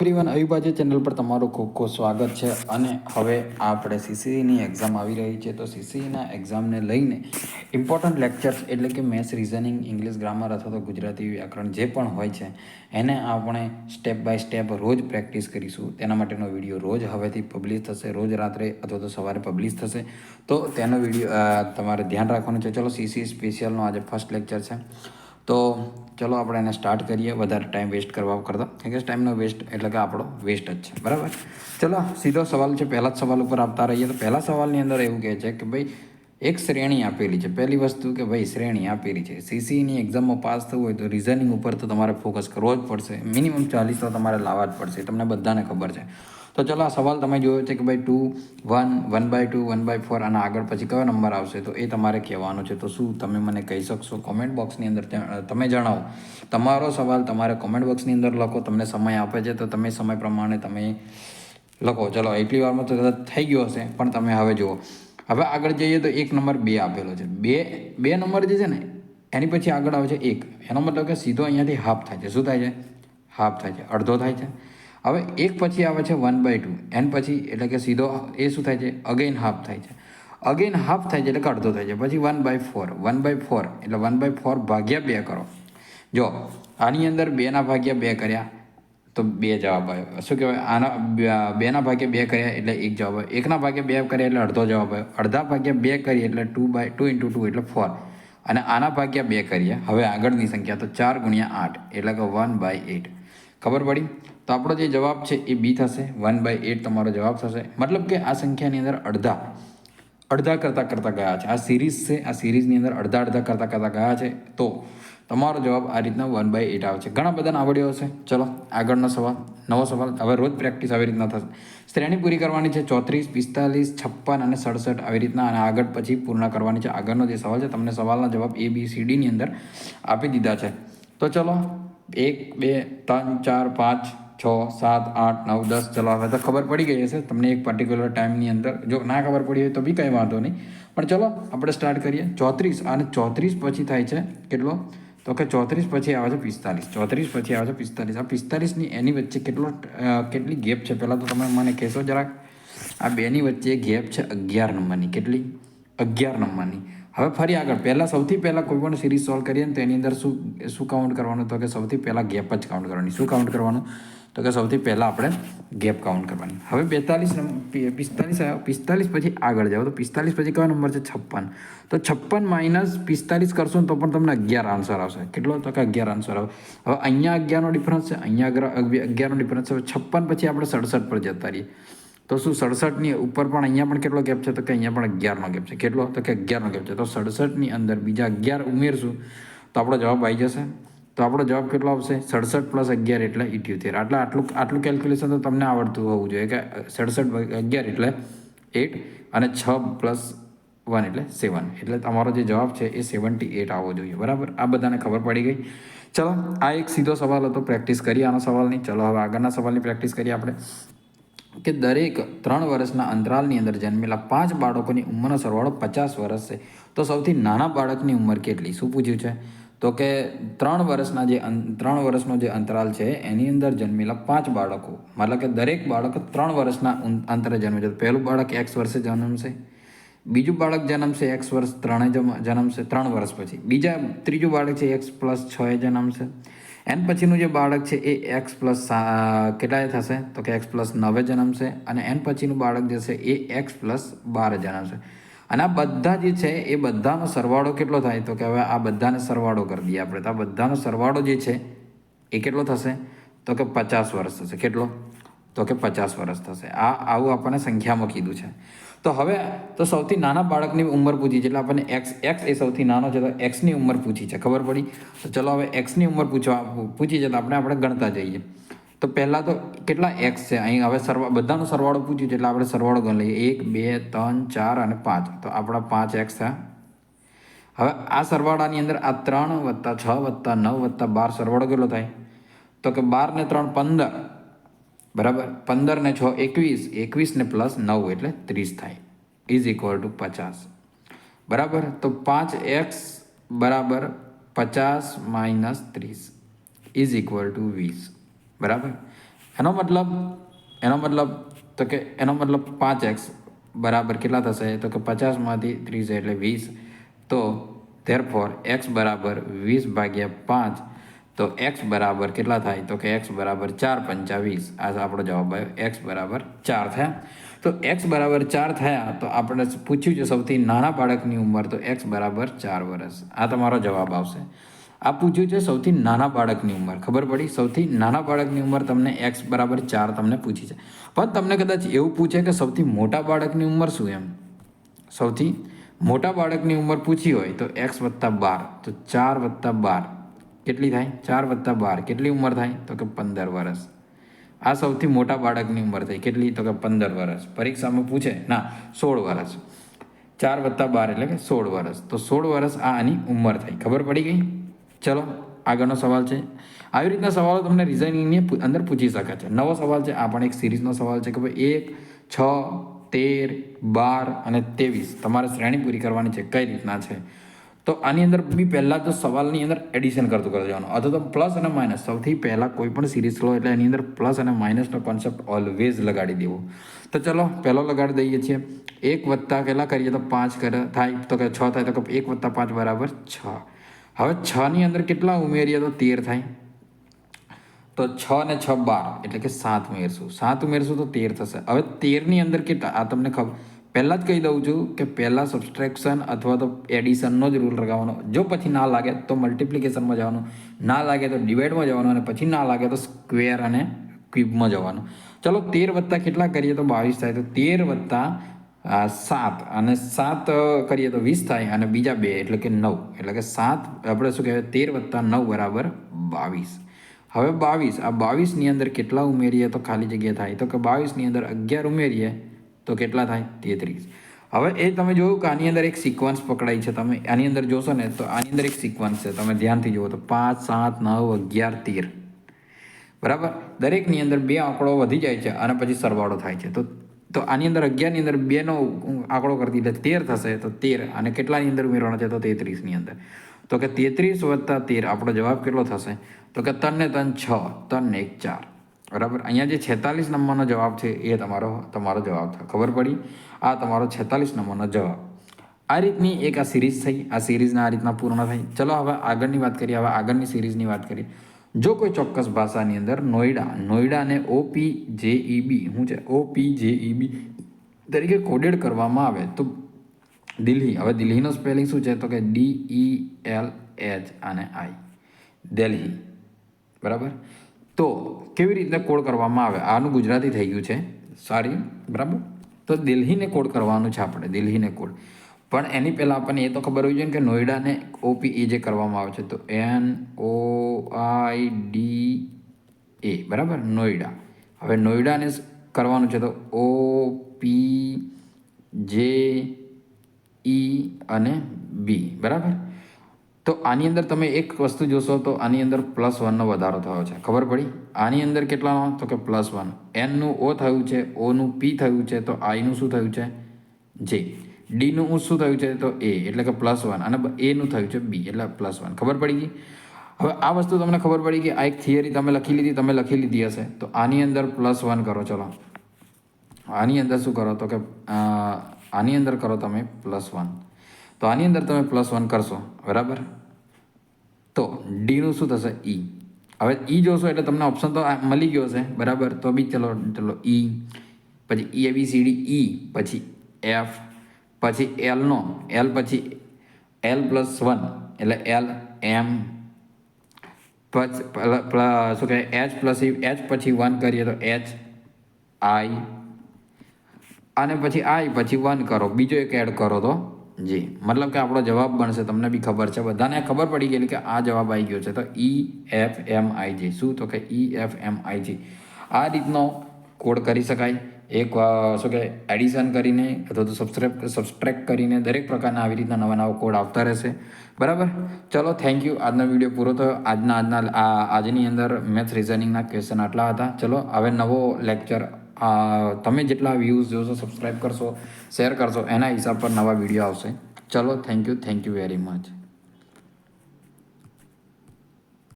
Everyone અવિભાજ્ય channel પર તમારું ખૂબ ખૂબ સ્વાગત છે અને હવે આપણે સીસીઈની એક્ઝામ આવી રહી છે તો સીસીઈના એક્ઝામને લઈને ઇમ્પોર્ટન્ટ લેક્ચર્સ એટલે કે મેથ્સ રિઝનિંગ ઇંગ્લિશ ગ્રામર અથવા તો ગુજરાતી વ્યાકરણ જે પણ હોય છે એને આપણે સ્ટેપ બાય સ્ટેપ રોજ પ્રેક્ટિસ કરીશું. તેના માટેનો વિડીયો રોજ હવેથી પબ્લિશ થશે, રોજ રાત્રે અથવા તો સવારે પબ્લિશ થશે. તો તેનો વિડીયો તમારે ધ્યાન રાખવાનું છે. ચલો સીસી સ્પેશિયલનો આજે ફર્સ્ટ લેક્ચર છે તો ચલો આપણે એને સ્ટાર્ટ કરીએ વધારે ટાઈમ વેસ્ટ કરવા કરતાં, કારણ કે ટાઈમનો વેસ્ટ એટલે કે આપણો વેસ્ટ જ છે. બરાબર, ચલો સીધો સવાલ છે. પહેલા જ સવાલ ઉપર આવતા રહીએ તો પહેલા સવાલની અંદર એવું કહે છે કે ભાઈ એક શ્રેણી આપેલી છે. પહેલી વસ્તુ કે ભાઈ શ્રેણી આપેલી છે. સીસીની એક્ઝામમાં પાસ થવું હોય તો રિઝનિંગ ઉપર તો તમારે ફોકસ કરવો જ પડશે. મિનિમમ 40 તો તમારે લાવવા જ પડશે, તમને બધાને ખબર છે. તો ચલો આ સવાલ તમે જોયો છે કે ભાઈ 2, 1, 1/2, 1/4 અને આગળ પછી કયો નંબર આવશે તો એ તમારે કહેવાનો છે. તો શું તમે મને કહી શકશો? કોમેન્ટ બોક્સની અંદર તમે જણાવો. તમારો સવાલ તમારે કોમેન્ટ બોક્સની અંદર લખો. તમને સમય આપે છે તો તમે સમય પ્રમાણે તમે લખો. ચલો એટલી વારમાં તો કદાચ થઈ ગયો હશે, પણ તમે હવે જુઓ. હવે આગળ જઈએ તો એક નંબર 2 આપેલો છે. બે નંબર જે છે ને એની પછી આગળ આવે છે 1. એનો મતલબ કે સીધો અહીંયાથી હાફ થાય છે. શું થાય છે? હાફ થાય છે, અડધો થાય છે. હવે એક પછી આવે છે 1/2. એન પછી એટલે કે સીધો એ શું થાય છે? અગેન હાફ થાય છે. અગેન હાફ થાય છે એટલે કે અડધો થાય છે. પછી 1/4. 1/4 એટલે 1/4 ભાગ્યા 2 કરો. જો આની અંદર 2 ભાગ્યા 2 કર્યા તો 2 જવાબ આવ્યો. શું કહેવાય? આના 2 ભાગ્યા 2 કર્યા એટલે 1 જવાબ આવ્યો. 1 ભાગ્યા 2 કર્યા એટલે અડધો જવાબ આવ્યો. અડધા ભાગ્યા 2 કરીએ એટલે 2 × 2 એટલે 4. અને આના ભાગ્યા 2 કરીએ હવે આગળની સંખ્યા તો 4 × 8 એટલે કે 1/8. ખબર પડી? તો આપણો જે જવાબ છે એ બી થશે. 1/8 તમારો જવાબ થશે. મતલબ કે આ સંખ્યાની અંદર અડધા કરતાં ગયા છે. આ સિરીઝ છે, આ સિરીઝની અંદર અડધા કરતાં ગયા છે. તો તમારો જવાબ આ રીતના 1/8 આવે છે. ઘણા બધાને આવડ્યો હશે. ચલો આગળનો સવાલ, નવો સવાલ. હવે રોજ પ્રેક્ટિસ આવી રીતના થશે. શ્રેણી પૂરી કરવાની છે 34, 45, 56 અને 67 આવી રીતના, અને આગળ પછી પૂર્ણ કરવાની છે. આગળનો જે સવાલ છે તમને સવાલના જવાબ ABCDની અંદર આપી દીધા છે. તો ચલો 1, 2, 3, 4, 5, 6, 7, 8, 9, 10. ચલો હવે તો ખબર પડી ગઈ હશે તમને એક પર્ટિક્યુલર ટાઈમની અંદર. જો ના ખબર પડી હોય તો બી કંઈ વાંધો નહીં, પણ ચલો આપણે સ્ટાર્ટ કરીએ. 34 અને 34 પછી થાય છે કેટલો? તો કે 34 પછી આવે છે 45. 34 પછી આવે છે 45. આ 45ની એની વચ્ચે કેટલી ગેપ છે પહેલાં તો તમે મને કહેશો જરાક? આ બેની વચ્ચે ગેપ છે 11 નંબરની. કેટલી? 11 નંબરની. હવે ફરી આગળ સૌથી પહેલાં કોઈ પણ સિરીઝ સોલ્વ કરીએ ને તો એની અંદર શું કાઉન્ટ કરવાનું? તો કે સૌથી પહેલાં ગેપ જ કાઉન્ટ કરવાની. શું કાઉન્ટ કરવાનું? તો કે સૌથી પહેલાં આપણે ગેપ કાઉન્ટ કરવાની. હવે 45 પછી આગળ જાઓ તો 45 પછી કયો નંબર છે? 56. તો 56 - 45 કરશો ને તો પણ તમને 11 આન્સર આવશે. કેટલો? તો કે 11 આન્સર આવે. હવે અહીંયા 11નો ડિફરન્સ છે, અહીંયા 11નો ડિફરન્સ છે. 56 પછી આપણે 67 પર જતા રહીએ તો શું 67ની ઉપર પણ અહીંયા પણ કેટલો ગેપ છે? તો કે અહીંયા પણ 11નો ગેપ છે. કેટલો? તો કે 11નો ગેપ છે. તો 67ની અંદર બીજા 11 ઉમેરશું તો આપણો જવાબ આવી જશે. તો આપણો જવાબ કેટલો આવશે? 67 + 11 એટલે 78. આટલું કેલ્ક્યુલેશન તો તમને આવડતું હોવું જોઈએ કે 67 + 11 એટલે 8 અને 6 + 1 એટલે 7. એટલે તમારો જે જવાબ છે એ 78 આવવો જોઈએ. બરાબર, આ બધાને ખબર પડી ગઈ. ચલો આ એક સીધો સવાલ હતો, પ્રેક્ટિસ કરીએ આનો સવાલની. ચલો હવે આગળના સવાલની પ્રેક્ટિસ કરીએ આપણે કે દરેક 3 વર્ષના અંતરાલની અંદર જન્મેલા 5 બાળકોની ઉંમરનો સરવાળો 50 વર્ષ છે. તો સૌથી નાના બાળકની ઉંમર કેટલી? શું પૂછ્યું છે? તો કે 3 વર્ષનો જે અંતરાલ છે એની અંદર જન્મેલા 5 બાળકો, મતલબ કે દરેક બાળક 3 વર્ષના અંતરે જન્મે છે. પહેલું બાળક X વર્ષે જન્મશે, બીજું બાળક જન્મશે X વર્ષ 3 વર્ષ પછી, ત્રીજું બાળક છે X + 6 એ જન્મશે. એન પછીનું જે બાળક છે એ X + કેટલાય થશે? તો કે X + 9 જન્મશે. અને એન પછીનું બાળક જે છે એ X + 12 જન્મશે. અને આ બધા જે છે એ બધાનો સરવાળો કેટલો થાય? તો કે હવે આ બધાને સરવાળો કરી દઈએ આપણે. તો આ બધાનો સરવાળો જે છે એ કેટલો થશે? તો કે 50 વર્ષ થશે. કેટલો? તો કે 50 વર્ષ થશે. આવું આપણને સંખ્યામાં કીધું છે. તો હવે તો સૌથી નાના બાળકની ઉંમર પૂછી છે એટલે આપણને એક્સ એ સૌથી નાનો છે તો એક્સની ઉંમર પૂછી છે. ખબર પડી? તો ચલો હવે એક્સની ઉંમર પૂછી છે તો આપણે ગણતા જઈએ. તો પહેલાં તો કેટલા એક્સ છે અહીં? હવે બધાનો સરવાળો પૂછ્યું છે એટલે આપણે સરવાળો ગણી લઈએ. 1, 2, 3, 4 અને 5. તો આપણા 5 એક્સ થયા. હવે આ સરવાળાની અંદર આ 3 + 6 + 9 + 12 સરવાળો કેટલો થાય? તો કે 12 ને 3 15, બરાબર. 15 ને 6 21, 21 ને +9 એટલે 30 થાય. = 50. બરાબર. તો 5x = 50 - 30 = 20. બરાબર. એનો મતલબ તો કે એનો મતલબ 5x બરાબર કેટલા થશે તો કે 50માંથી 30 એટલે 20. તો ધેરફોર એક્સ બરાબર 20/5. તો એક્સ બરાબર કેટલા થાય તો કે એક્સ બરાબર 4×5 = 20. આ આપણો જવાબ આવ્યો. એક્સ બરાબર 4 થયા. તો એક્સ બરાબર 4 થયા તો આપણે પૂછ્યું છે સૌથી નાના બાળકની ઉંમર, તો એક્સ બરાબર 4 વર્ષ. આ તમારો જવાબ આવશે. આ પૂછ્યું છે સૌથી નાના બાળકની ઉંમર. ખબર પડી? સૌથી નાના બાળકની ઉંમર તમને એક્સ બરાબર 4 તમને પૂછી છે. પણ તમને કદાચ એવું પૂછે કે સૌથી મોટા બાળકની ઉંમર શું, એમ સૌથી મોટા બાળકની ઉંમર પૂછી હોય તો એક્સ + 12. તો 4 + 12 કેટલી થાય? 4 + 12 કેટલી ઉંમર થાય તો કે 15 વર્ષ. આ સૌથી મોટા બાળકની ઉંમર થઈ કેટલી તો કે 15 વર્ષ. પરીક્ષામાં પૂછે ના 16 વર્ષ. 4 + 12 એટલે કે 16 વર્ષ. તો 16 વર્ષ આ આની ઉંમર થઈ. ખબર પડી ગઈ? ચલો આગળનો સવાલ છે. આવી રીતના સવાલો તમને રિઝનિંગની અંદર પૂછી શકે છે. નવો સવાલ છે, આ પણ એક સિરીઝનો સવાલ છે કે ભાઈ 1, 6, 13, 12 અને 23 તમારે શ્રેણી પૂરી કરવાની છે. કઈ રીતના છે તો આની અંદર બી પહેલાં તો સવાલની અંદર એડિશન કરતું કરી દેવાનું, અથવા તો પ્લસ અને માઇનસ. સૌથી પહેલાં કોઈ પણ સિરીઝ લો એટલે એની અંદર પ્લસ અને માઇનસનો કોન્સેપ્ટ ઓલવેઝ લગાડી દેવો. તો ચલો પહેલો લગાડી દઈએ છીએ. 1 + કેટલા કરીએ તો 5 થાય તો કે 6 થાય તો કે 1 + 5 = 6. હવે 6ની અંદર કેટલા ઉમેરીએ તો 13 થાય. તો 6 ને 6 12 એટલે કે 7 ઉમેરશું. 7 ઉમેરશું તો 13 થશે. હવે 13ની અંદર કેટલા આ તમને ખબર પહેલાં જ કહી દઉં છું કે પહેલાં સબસ્ટ્રેક્શન અથવા તો એડિશનનો જ રૂલ લગાવવાનો. જો પછી ના લાગે તો મલ્ટિપ્લિકેશનમાં જવાનું, ના લાગે તો ડિવાઈડમાં જવાનું, અને પછી ના લાગે તો સ્ક્વેર અને ક્યુબમાં જવાનું. ચલો 13 + કેટલા કરીએ તો 22 થાય. તો 13 + 7 અને 7 કરીએ તો 20 થાય, અને બીજા 2 એટલે કે 9 એટલે કે 7 આપણે શું કહેવાય 13 + 9 = 22. હવે 22 આ 22ની અંદર કેટલા ઉમેરીએ તો ખાલી જગ્યા થાય તો કે 22ની અંદર 11 ઉમેરીએ તો કેટલા થાય 33. હવે એ તમે જોયું કે આની અંદર એક સિક્વન્સ પકડાઈ છે. તમે આની અંદર જોશો ને તો આની અંદર એક સિક્વન્સ છે. તમે ધ્યાનથી જુઓ તો 5, 7, 9, 11, 13 બરાબર. દરેકની અંદર 2 આંકડો વધી જાય છે અને પછી સરવાળો થાય છે. તો આની અંદર 11ની અંદર 2નો આંકડો કરતી એટલે 13 થશે. તો 13 અને કેટલાની અંદર ઉમેરવાનો છે તો 33ની અંદર. તો કે 33 + 13 આપણો જવાબ કેટલો થશે તો કે 3 ને 3 6, 3 ને 1 4. બરાબર. અહીંયા જે 46 નંબરનો જવાબ છે એ તમારો જવાબ થાય. ખબર પડી? આ તમારો 46 નંબરનો જવાબ. આ રીતની એક આ સિરીઝ થઈ. આ સિરીઝના આ રીતના પૂર્ણ થઈ. ચલો હવે આગળની વાત કરીએ. હવે આગળની સિરીઝની વાત કરીએ. જો કોઈ ચોક્કસ ભાષાની અંદર નોઈડાને OPJEB શું છે OPJEB તરીકે કોડેડ કરવામાં આવે તો દિલ્હી, હવે દિલ્હીનો સ્પેલિંગ શું છે તો કે DELH અને I, દિલ્હી. બરાબર. તો કેવી રીતે કોડ કરવામાં આવે? આનું ગુજરાતી થઈ ગયું છે સારી. બરાબર. તો દિલ્હીને કોડ કરવાનું છે આપણે, દિલ્હીને કોડ. પણ એની પહેલાં આપણને એ તો ખબર હોવી જોઈએ કે નોઈડાને OPE જે કરવામાં આવે છે તો NOIDA. બરાબર. નોઈડા. હવે નોઈડાને કરવાનું છે તો OPJE અને B. બરાબર. તો આની અંદર તમે એક વસ્તુ જોશો તો આની અંદર +1નો વધારો થયો છે. ખબર પડી? આની અંદર કેટલાનો તો કે +1. Nનું O થયું છે, Oનું P થયું છે, તો Iનું શું થયું છે J. Dનું શું થયું છે તો A એટલે કે +1, અને Aનું થયું છે B એટલે +1. ખબર પડી ગઈ? હવે આ વસ્તુ તમને ખબર પડી કે આ એક થિયરી તમે લખી લીધી હશે. તો આની અંદર +1 કરો. ચલો આની અંદર શું કરો તો કે આની અંદર કરો તમે +1. તો આની અંદર તમે +1 કરશો. બરાબર. તો ડીનું શું થશે E. હવે E જોશો એટલે તમને ઓપ્શન તો મળી ગયો હશે. બરાબર. તો બી ચલો E, પછી ABCD E, પછી F, પછી L પછી L + 1 એટલે L M, પછી શું કહે H પછી 1 કરીએ તો H I, અને પછી I પછી 1 કરો, બીજો એક એડ કરો તો J. મતલબ કે આપણો જવાબ બનશે. તમને બી ખબર છે, બધાને ખબર પડી ગયેલી કે આ જવાબ આવી ગયો છે. તો EFMIJ. શું તો કે EFMIJ. આ રીતનો કોડ કરી શકાય. એક શું કે એડિશન કરીને અથવા તો સબસ્ટ્રેક્ટ કરીને દરેક પ્રકારના આવી રીતના નવા કોડ આવતા રહેશે. બરાબર. ચલો થેન્ક યુ. આજનો વિડીયો પૂરો થયો. આજની અંદર મેથ્સ રિઝનિંગના ક્વેશ્ચન આટલા હતા. ચલો હવે નવો લેક્ચર તમે જેટલા વ્યૂઝ જોશો, સબસ્ક્રાઈબ કરશો, શેર કરશો, એના હિસાબ પર નવા વિડીયો આવશે. ચલો થેન્ક યુ વેરી મચ.